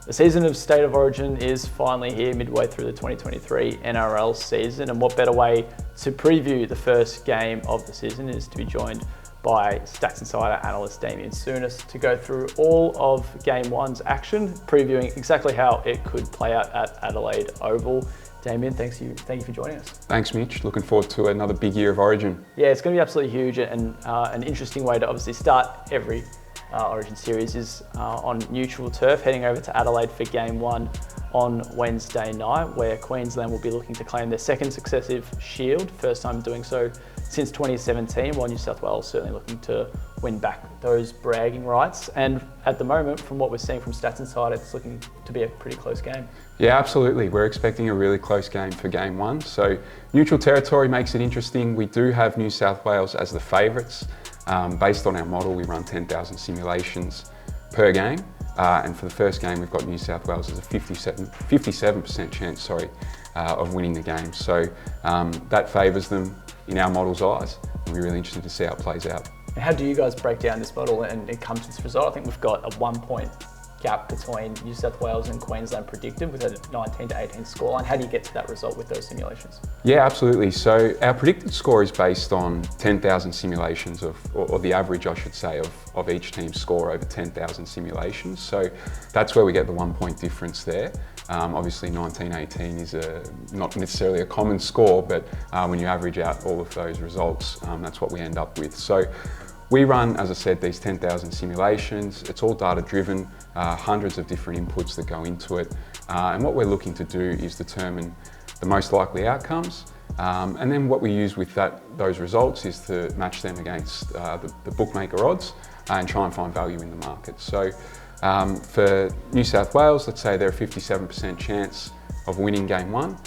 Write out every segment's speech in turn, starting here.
The season of State of Origin is finally here, midway through the 2023 NRL season, and what better way to preview the first game of the season is to be joined by Stats Insider Analyst Damien Souness to go through all of Game 1's action, previewing exactly how it could play out at Adelaide Oval. Damien, thank you for joining us. Thanks, Mitch. Looking forward to another big year of Origin. Yeah, it's going to be absolutely huge, and an interesting way to obviously start every Origin series is on neutral turf, heading over to Adelaide for Game 1 on Wednesday night, where Queensland will be looking to claim their second successive Shield, first time doing so since 2017, while New South Wales certainly looking to win back those bragging rights. And at the moment, from what we're seeing from Stats Insider, it's looking to be a pretty close game. Yeah, absolutely. We're expecting a really close game for Game 1. So neutral territory makes it interesting. We do have New South Wales as the favourites. Based on our model, we run 10,000 simulations per game. And for the first game, we've got New South Wales as a 57% chance of winning the game. So that favours them in our model's eyes. And we're really interested to see how it plays out. And how do you guys break down this model and it comes to this result? I think we've got a 1 point gap between New South Wales and Queensland predicted with a 19-18 scoreline. How do you get to that result with those simulations? Yeah, absolutely. So our predicted score is based on 10,000 simulations or the average, I should say, of each team's score over 10,000 simulations. So that's where we get the 1 point difference there. Obviously 19-18 is not necessarily a common score, but when you average out all of those results, that's what we end up with. So we run, as I said, these 10,000 simulations. It's all data driven, hundreds of different inputs that go into it. And what we're looking to do is determine the most likely outcomes. And then what we use with those results is to match them against the bookmaker odds and try and find value in the market. So for New South Wales, let's say they're a 57% chance of winning Game 1.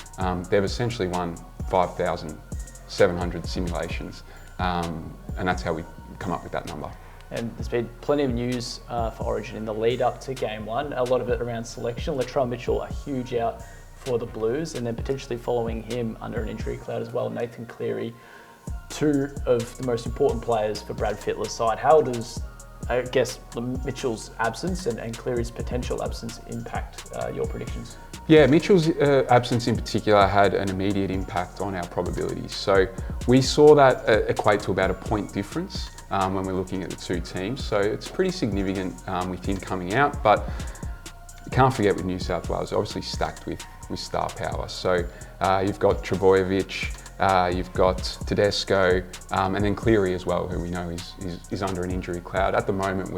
They've essentially won 5,700 simulations. And that's how we come up with that number. And there's been plenty of news for Origin in the lead up to Game 1, a lot of it around selection. Latrell Mitchell, a huge out for the Blues, and then potentially following him under an injury cloud as well, Nathan Cleary, two of the most important players for Brad Fittler's side. How does, I guess, Mitchell's absence and Cleary's potential absence impact your predictions? Yeah, Mitchell's absence in particular had an immediate impact on our probabilities. So we saw that equate to about a point difference when we're looking at the two teams. So it's pretty significant with him coming out, but you can't forget with New South Wales, obviously stacked with star power. So you've got Trbojevic, you've got Tedesco, and then Cleary as well, who we know is under an injury cloud. At the moment,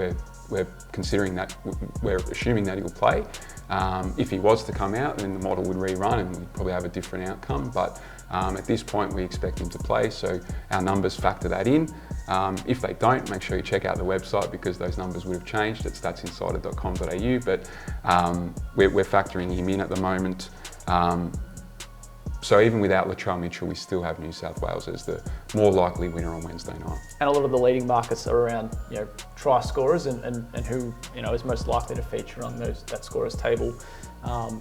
we're considering that, we're assuming that he'll play. If he was to come out, then the model would rerun and we'd probably have a different outcome. But at this point, we expect him to play, so our numbers factor that in. If they don't, make sure you check out the website because those numbers would have changed at statsinsider.com.au. But we're factoring him in at the moment. So even without Latrell Mitchell, we still have New South Wales as the more likely winner on Wednesday night. And a lot of the leading markets are around, try scorers and who is most likely to feature on that scorers table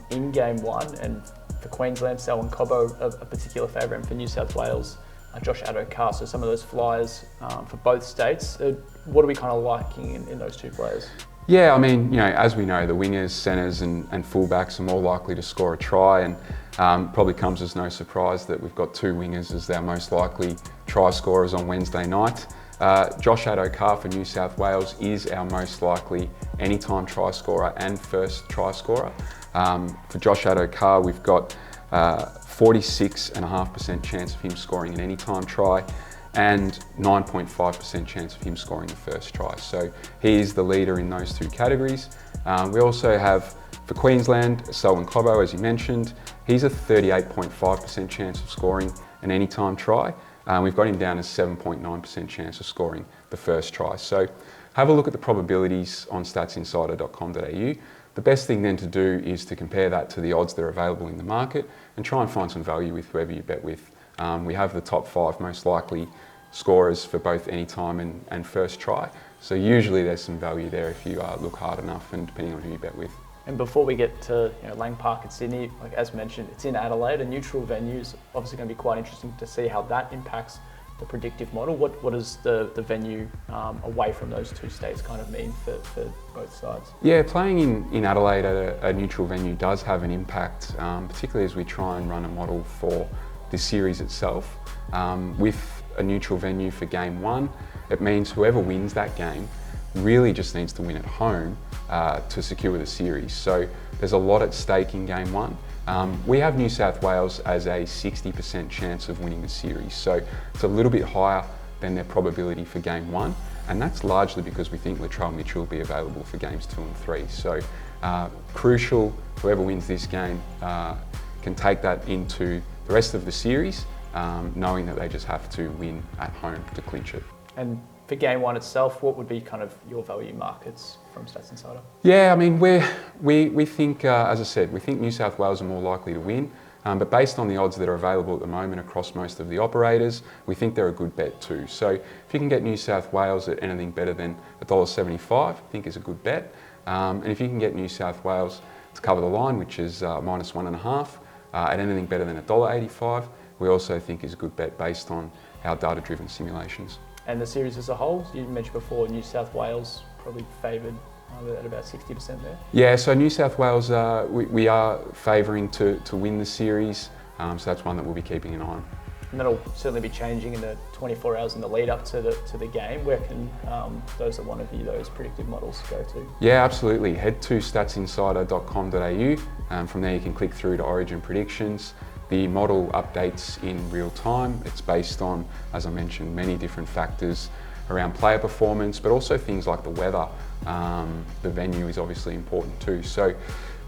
in Game 1. And for Queensland, Selwyn Cobbo, a particular favourite, and for New South Wales, Josh Addo-Carr. So some of those flyers for both states. What are we kind of liking in those two players? Yeah, I mean, as we know, the wingers, centres and fullbacks are more likely to score a try, and probably comes as no surprise that we've got two wingers as our most likely try scorers on Wednesday night. Josh Addo-Carr for New South Wales is our most likely anytime try scorer and first try scorer. For Josh Addo-Carr, we've got 46.5% chance of him scoring an anytime try and 9.5% chance of him scoring the first try. So he is the leader in those two categories. We also have, for Queensland, Selwyn Cobbo, as you mentioned. He's a 38.5% chance of scoring an anytime try. We've got him down as 7.9% chance of scoring the first try. So have a look at the probabilities on statsinsider.com.au. The best thing then to do is to compare that to the odds that are available in the market and try and find some value with whoever you bet with. We have the top 5 most likely scorers for both anytime and first try. So usually there's some value there if you look hard enough and depending on who you bet with. And before we get to Lang Park in Sydney, like as mentioned, it's in Adelaide, a neutral venue is obviously going to be quite interesting to see how that impacts the predictive model. What does the venue away from those two states kind of mean for both sides? Yeah, playing in Adelaide at a neutral venue does have an impact, particularly as we try and run a model for the series itself. With a neutral venue for game one, it means whoever wins that game really just needs to win at home to secure the series. So there's a lot at stake in game one. We have New South Wales as a 60% chance of winning the series. So it's a little bit higher than their probability for game one. And that's largely because we think Latrell Mitchell will be available for games 2 and 3. So crucial, whoever wins this game can take that into the rest of the series, knowing that they just have to win at home to clinch it. And for game one itself, what would be kind of your value markets from Stats Insider? Yeah, I mean, we think, as I said, we think New South Wales are more likely to win, but based on the odds that are available at the moment across most of the operators, we think they're a good bet too. So if you can get New South Wales at anything better than $1.75, I think is a good bet. And if you can get New South Wales to cover the line, which is -1.5, at anything better than $1.85, we also think is a good bet based on our data-driven simulations. And the series as a whole, you mentioned before, New South Wales probably favoured at about 60% there. Yeah, so New South Wales, we are favouring to win the series, so that's one that we'll be keeping an eye on. And that'll certainly be changing in the 24 hours in the lead up to the game. Where can those that want to view those predictive models go to? Yeah, absolutely. Head to statsinsider.com.au. From there you can click through to Origin predictions. The model updates in real time. It's based on, as I mentioned, many different factors around player performance, but also things like the weather. The venue is obviously important too. So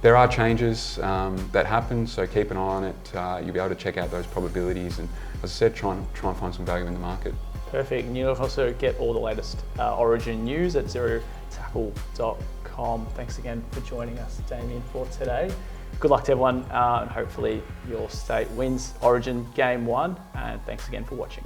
there are changes that happen, so keep an eye on it. You'll be able to check out those probabilities and, as I said, try and find some value in the market. Perfect. And you'll also get all the latest Origin news at zerotackle.com. Thanks again for joining us, Damien, for today. Good luck to everyone, and hopefully your state wins Origin Game 1, and thanks again for watching.